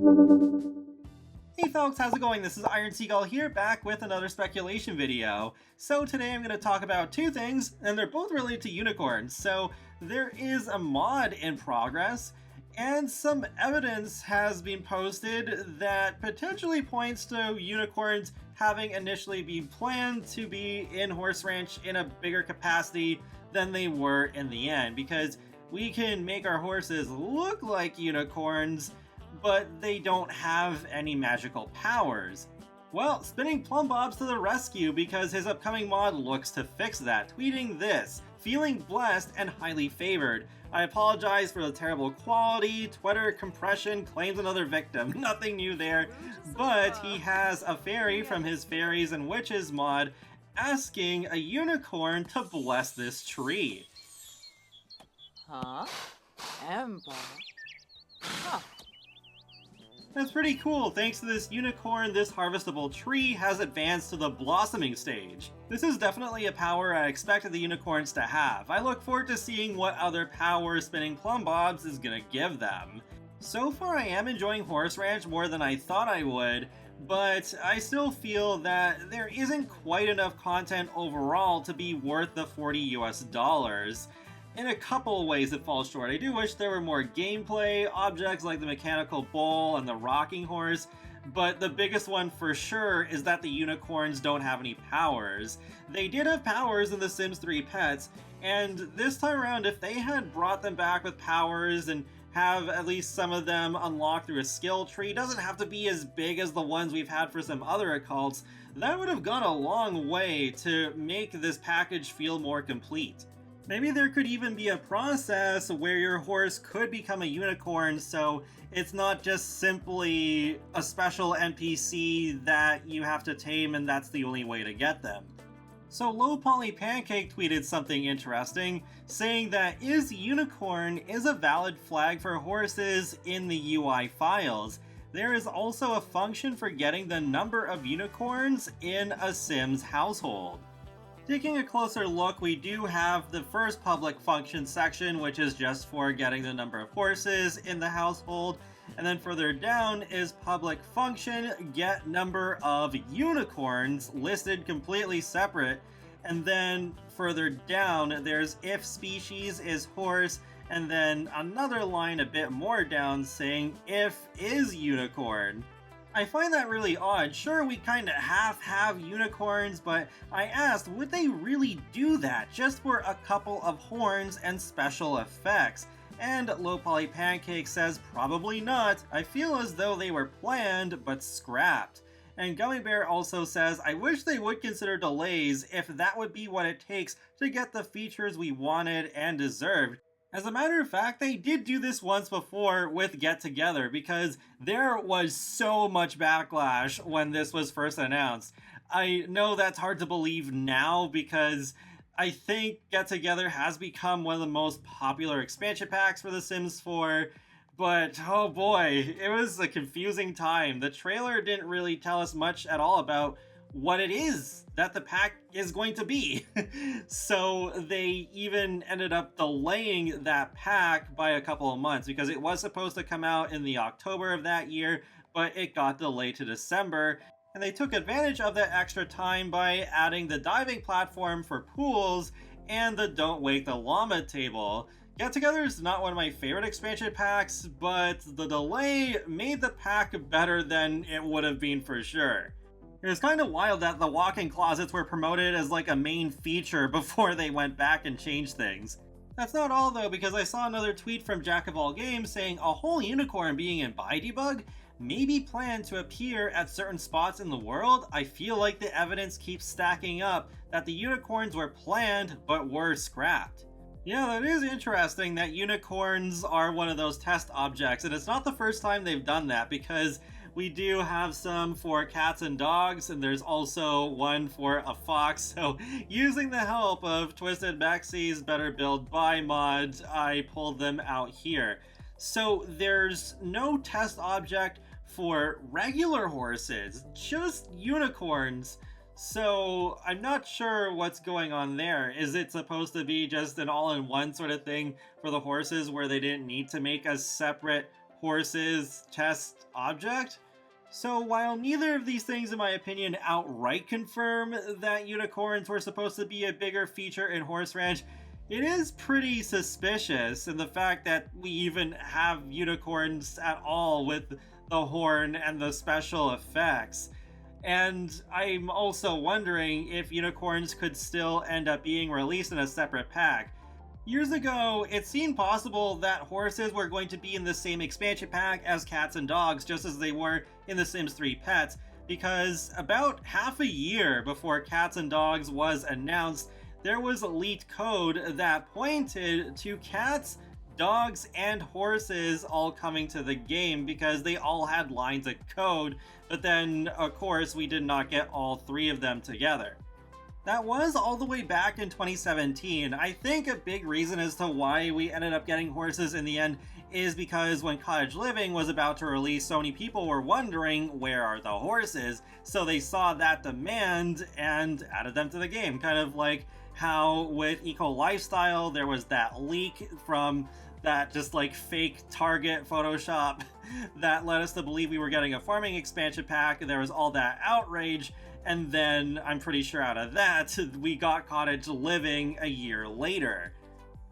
Hey folks, how's it going? This is Iron Seagull here, back with another speculation video. So today I'm going to talk about two things, and they're both related to unicorns. So there is a mod in progress, and some evidence has been posted that potentially points to unicorns having initially been planned to be in Horse Ranch in a bigger capacity than they were in the end, because we can make our horses look like unicorns, but they don't have any magical powers. Well, Spinning Plumbob's to the rescue because his upcoming mod looks to fix that, tweeting this: "Feeling blessed and highly favored. I apologize for the terrible quality. Twitter compression claims another victim." Nothing new there, but he has a fairy from his Fairies and Witches mod asking a unicorn to bless this tree. Huh? Ember? Huh. That's pretty cool. Thanks to this unicorn, this harvestable tree has advanced to the blossoming stage. This is definitely a power I expected the unicorns to have. I look forward to seeing what other power Spinning Plumbobs is gonna give them. So far I am enjoying Horse Ranch more than I thought I would, but I still feel that there isn't quite enough content overall to be worth the $40 US. In a couple of ways it falls short. I do wish there were more gameplay, objects like the mechanical bull and the rocking horse, but the biggest one for sure is that the unicorns don't have any powers. They did have powers in The Sims 3 Pets, and this time around if they had brought them back with powers and have at least some of them unlocked through a skill tree, doesn't have to be as big as the ones we've had for some other occults, that would have gone a long way to make this package feel more complete. Maybe there could even be a process where your horse could become a unicorn, so it's not just simply a special NPC that you have to tame and that's the only way to get them. So Low Poly Pancake tweeted something interesting, saying that is unicorn is a valid flag for horses in the UI files. There is also a function for getting the number of unicorns in a Sims household. Taking a closer look, we do have the first public function section, which is just for getting the number of horses in the household, and then further down is public function get number of unicorns, listed completely separate, and then further down there's if species is horse, and then another line a bit more down saying if is unicorn. I find that really odd. Sure, we kinda half have unicorns, but I asked, would they really do that just for a couple of horns and special effects? And Low Poly Pancake says probably not. I feel as though they were planned but scrapped. And Gummy Bear also says, I wish they would consider delays if that would be what it takes to get the features we wanted and deserved. As a matter of fact, they did do this once before with Get Together because there was so much backlash when this was first announced. I know that's hard to believe now because I think Get Together has become one of the most popular expansion packs for The Sims 4, but oh boy, it was a confusing time. The trailer didn't really tell us much at all about what it is that the pack is going to be. So they even ended up delaying that pack by a couple of months because it was supposed to come out in the October of that year, but it got delayed to December. And they took advantage of that extra time by adding the diving platform for pools and the Don't Wake the Llama table. Get Together is not one of my favorite expansion packs, but the delay made the pack better than it would have been for sure. It was kind of wild that the walk-in closets were promoted as like a main feature before they went back and changed things. That's not all though, because I saw another tweet from Jack of All Games saying a whole unicorn being in ByDebug may be planned to appear at certain spots in the world. I feel like the evidence keeps stacking up that the unicorns were planned but were scrapped. Yeah, that is interesting that unicorns are one of those test objects, and it's not the first time they've done that because we do have some for cats and dogs, and there's also one for a fox. So using the help of Twisted Maxie's Better Build Buy mod, I pulled them out here. So there's no test object for regular horses, just unicorns. So I'm not sure what's going on there. Is it supposed to be just an all-in-one sort of thing for the horses where they didn't need to make a separate horses test object. So while neither of these things, in my opinion, outright confirm that unicorns were supposed to be a bigger feature in Horse Ranch, it is pretty suspicious in the fact that we even have unicorns at all with the horn and the special effects. And I'm also wondering if unicorns could still end up being released in a separate pack. Years ago, it seemed possible that horses were going to be in the same expansion pack as cats and dogs, just as they were in The Sims 3 Pets, because about half a year before Cats and Dogs was announced, there was leaked code that pointed to cats, dogs, and horses all coming to the game because they all had lines of code, but then, of course, we did not get all three of them together. That was all the way back in 2017. I think a big reason as to why we ended up getting horses in the end is because when Cottage Living was about to release, so many people were wondering where are the horses, so they saw that demand and added them to the game. Kind of like how with Eco Lifestyle there was that leak from that just like fake Target Photoshop that led us to believe we were getting a farming expansion pack, and there was all that outrage. And then, I'm pretty sure out of that, we got Cottage Living a year later.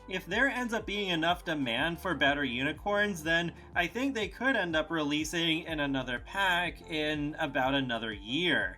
If there ends up being enough demand for better unicorns, then I think they could end up releasing in another pack in about another year.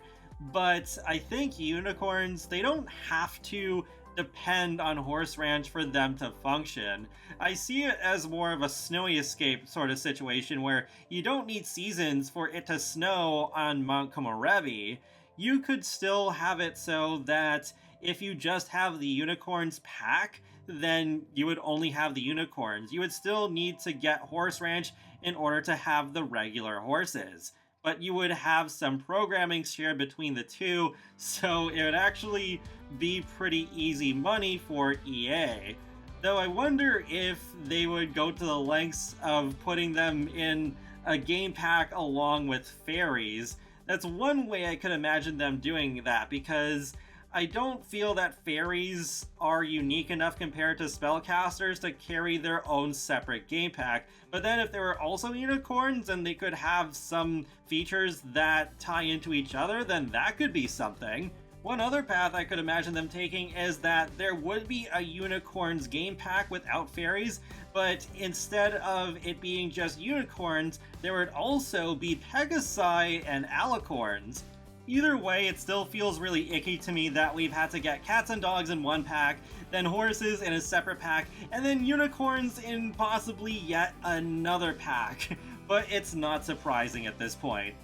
But I think unicorns, they don't have to depend on Horse Ranch for them to function. I see it as more of a snowy escape sort of situation where you don't need seasons for it to snow on Mount Komorebi. You could still have it so that if you just have the unicorns pack, then you would only have the unicorns. You would still need to get Horse Ranch in order to have the regular horses. But you would have some programming shared between the two, so it would actually be pretty easy money for EA. Though I wonder if they would go to the lengths of putting them in a game pack along with fairies. That's one way I could imagine them doing that, because I don't feel that fairies are unique enough compared to spellcasters to carry their own separate game pack. But then if there were also unicorns and they could have some features that tie into each other, then that could be something. One other path I could imagine them taking is that there would be a unicorns game pack without fairies, but instead of it being just unicorns, there would also be Pegasi and alicorns. Either way, it still feels really icky to me that we've had to get cats and dogs in one pack, then horses in a separate pack, and then unicorns in possibly yet another pack. But it's not surprising at this point.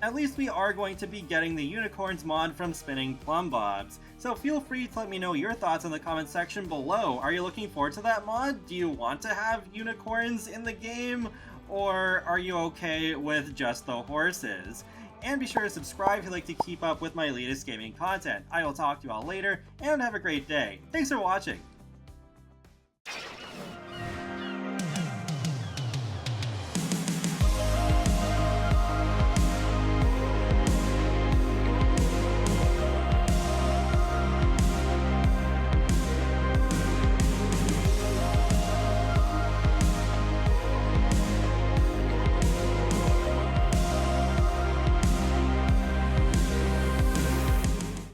At least we are going to be getting the unicorns mod from Spinning Plum Bobs, so feel free to let me know your thoughts in the comment section below. Are you looking forward to that mod? Do you want to have unicorns in the game? Or are you okay with just the horses? And be sure to subscribe if you'd like to keep up with my latest gaming content. I will talk to you all later, and have a great day. Thanks for watching!